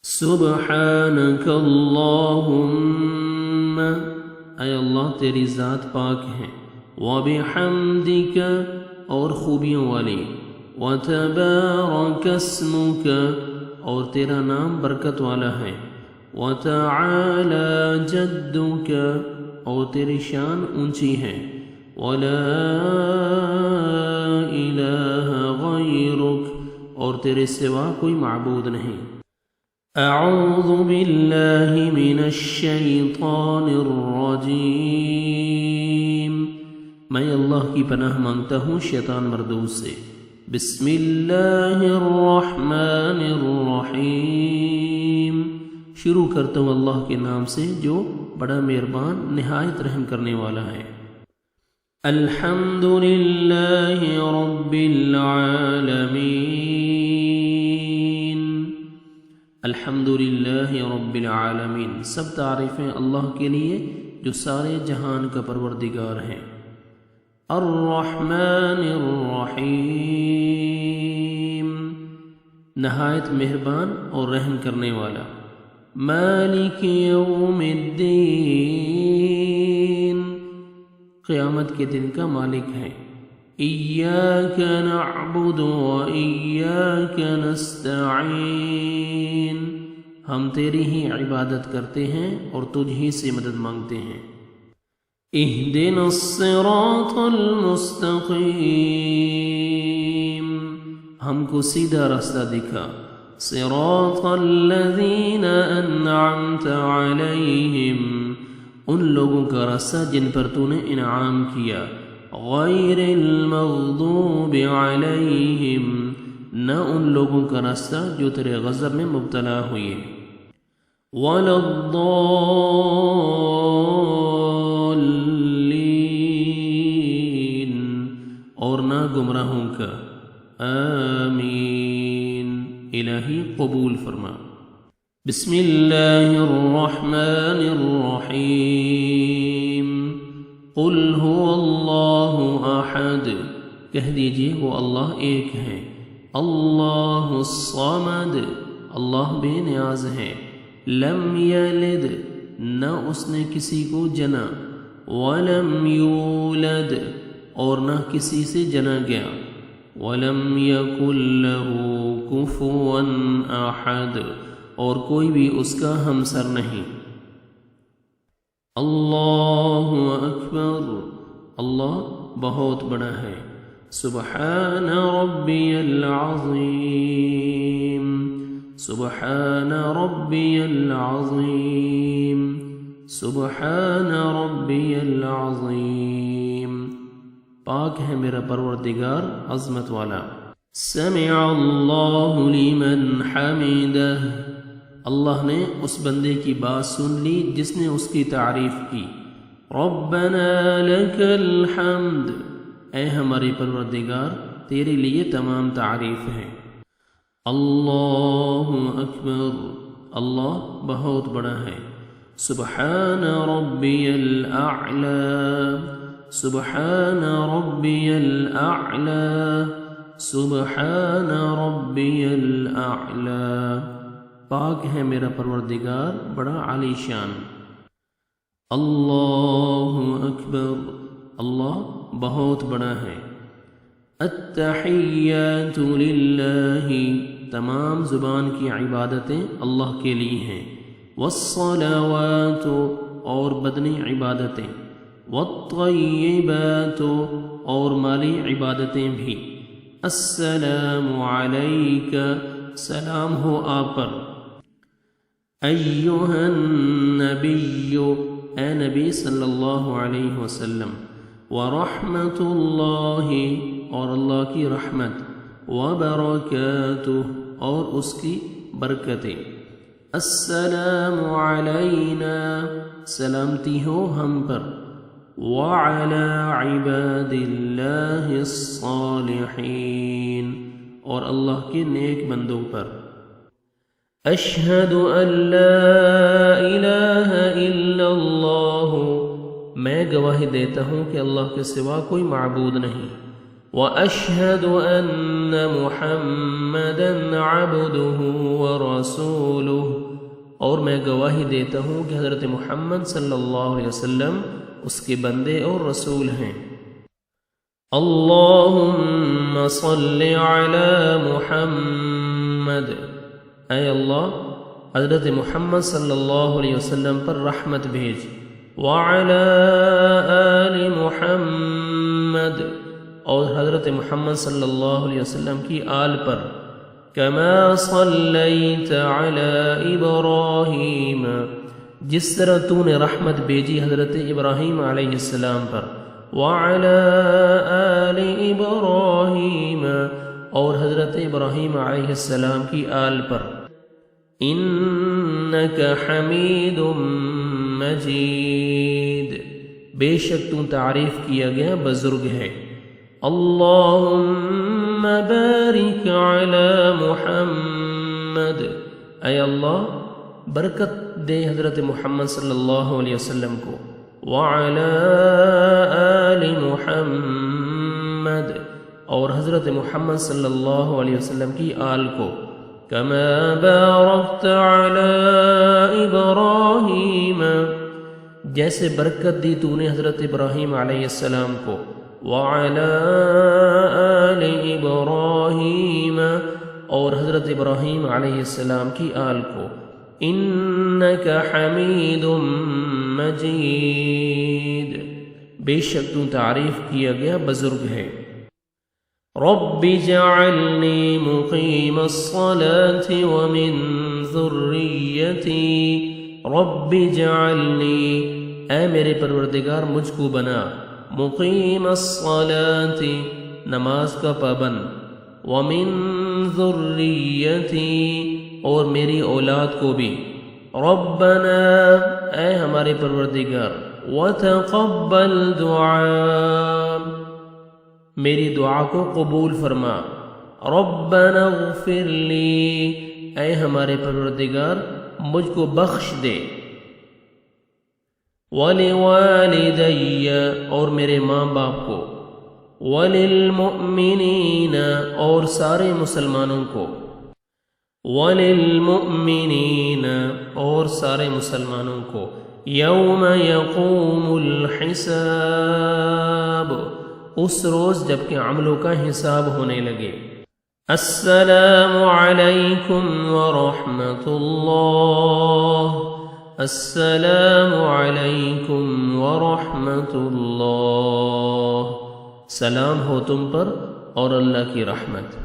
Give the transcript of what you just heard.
سبحانک اللہم، اے اللہ تیری ذات پاک ہے، وبحمدک اور خوبیوں والی، وتبارک اسمک اور تیرا نام برکت والا ہے، وتعالی جدک اور تیری شان اونچی ہے، ولا الہ غیرک اور تیرے سوا کوئی معبود نہیں۔ اعوذ باللہ من الشیطان الرجیم، میں اللہ کی پناہ مانگتا ہوں شیطان مردود سے۔ بسم اللہ الرحمن الرحیم، شروع کرتا ہوں اللہ کے نام سے جو بڑا مہربان نہایت رحم کرنے والا ہے۔ الحمد للہ رب العالمین، الحمدللہ رب العالمین، سب تعریفیں اللہ کے لیے جو سارے جہان کا پروردگار ہے۔ الرحمن الرحیم، نہایت مہربان اور رحم کرنے والا۔ مالک یوم الدین، قیامت کے دن کا مالک ہے۔ ایاک نعبد و ایاک نستعین، ہم تیری ہی عبادت کرتے ہیں اور تجھ ہی سے مدد مانگتے ہیں۔ اہدنا الصراط المستقیم، ہم کو سیدھا راستہ دکھا۔ صراط الذین انعمت علیہم، ان لوگوں کا راستہ جن پر تو نے انعام کیا۔ غیر المغضوب علیہم، نہ ان لوگوں کا راستہ جو تیرے غضب میں مبتلا ہوئے۔ ولا الضالین، اور نہ گمراہوں کا۔ آمین، الہی قبول فرما۔ بسم اللہ الرحمن الرحیم، قل هو اللہ احد، کہہ دیجئے وہ اللہ ایک ہے۔ اللہ الصمد، اللہ بے نیاز ہے۔ لم یلد، نہ اس نے کسی کو جنا۔ ولم یولد، اور نہ کسی سے جنا گیا۔ ولم یکن لہ کفوا احد، اور کوئی بھی اس کا ہمسر نہیں۔ اللہ اکبر، اللہ بہت بڑا ہے۔ سبحان ربی العظیم، سبحان ربی العظیم، سبحان ربی العظیم، پاک ہے میرا پروردگار عظمت والا۔ سمع اللہ لمن حمدہ، اللہ نے اس بندے کی بات سن لی جس نے اس کی تعریف کی۔ ربنا لک الحمد، اے ہمارے پروردگار تیرے لیے تمام تعریف ہے۔ اللہ اکبر، اللہ بہت بڑا ہے۔ سبحان ربی الاعلی، سبحان ربی الاعلی، سبحان ربی الاعلی، پاک ہے میرا پروردگار بڑا عالی شان۔ اللہ اکبر، اللہ بہت بڑا ہے۔ التحیات للہ، تمام زبان کی عبادتیں اللہ کے لیے ہیں۔ والصلوات، اور بدنی عبادتیں۔ والطیبات، اور مالی عبادتیں بھی۔ السلام علیک، سلام ہو آپ پر۔ ایہا النبی، اے نبی صلی اللہ علیہ وسلم۔ ورحمۃ اللہ، اور اللہ کی رحمت۔ وبرکاتہ، اور اس کی برکتیں۔ السلام علینا، سلامتی ہو ہم پر۔ وعلی عباد اللہ الصالحین، اور اللہ کے نیک بندوں پر۔ اشہد ان لا الہ الا اللہ، میں گواہی دیتا ہوں کہ اللہ کے سوا کوئی معبود نہیں۔ واشہد ان محمدا عبده ورسوله، اور میں گواہی دیتا ہوں کہ حضرت محمد صلی اللہ علیہ وسلم اس کے بندے اور رسول ہیں۔ اللہم صل علی محمد، اے اللہ حضرت محمد صلی اللہ علیہ وسلم پر رحمت بھیج، وعلی آل محمد، اور حضرت محمد صلی اللہ علیہ وسلم کی آل پر، کما صلیت علی ابراہیم، جس طرح تو نے رحمت بھیجی حضرت ابراہیم علیہ السلام پر، وعلی آل ابراہیم، اور حضرت ابراہیم علیہ السلام کی آل پر، انک حمید مجید، بے شک تو تعریف کیا گیا بزرگ ہے۔ اللہم بارک علی محمد، اے اللہ برکت دے حضرت محمد صلی اللہ علیہ وسلم کو، وعلی آل محمد، اور حضرت محمد صلی اللہ علیہ وسلم کی آل کو، کما بارکت علی ابراہیم، جیسے برکت دی تو نے حضرت ابراہیم علیہ السلام کو، وعلی آل ابراہیم، اور حضرت ابراہیم علیہ السلام کی آل کو، انک حمید مجید، بے شک تو تعریف کیا گیا بزرگ ہے۔ رب اجعلنی مقیم الصلاة ومن ذریتی، رب اجعلنی، اے میرے پروردگار مجھ کو بنا، مقیم الصلاة، نماز کا پابند، ومن ذریتی، اور میری اولاد کو بھی، ربنا، اے ہمارے پروردگار، وتقبل دعاء، میری دعا کو قبول فرما، ربنا اغفر لی، اے ہمارے پروردگار مجھ کو بخش دے، وَلِوَالِدَيَّ، اور میرے ماں باپ کو، وَلِلْمُؤْمِنِينَ، اور سارے مسلمانوں کو، وَلِلْمُؤْمِنِينَ، اور سارے مسلمانوں کو، یوم یقوم الحساب، اس روز جب کہ عملوں کا حساب ہونے لگے۔ السلام علیکم ورحمۃ اللہ، السلام علیکم ورحمۃ اللہ، سلام ہو تم پر اور اللہ کی رحمت۔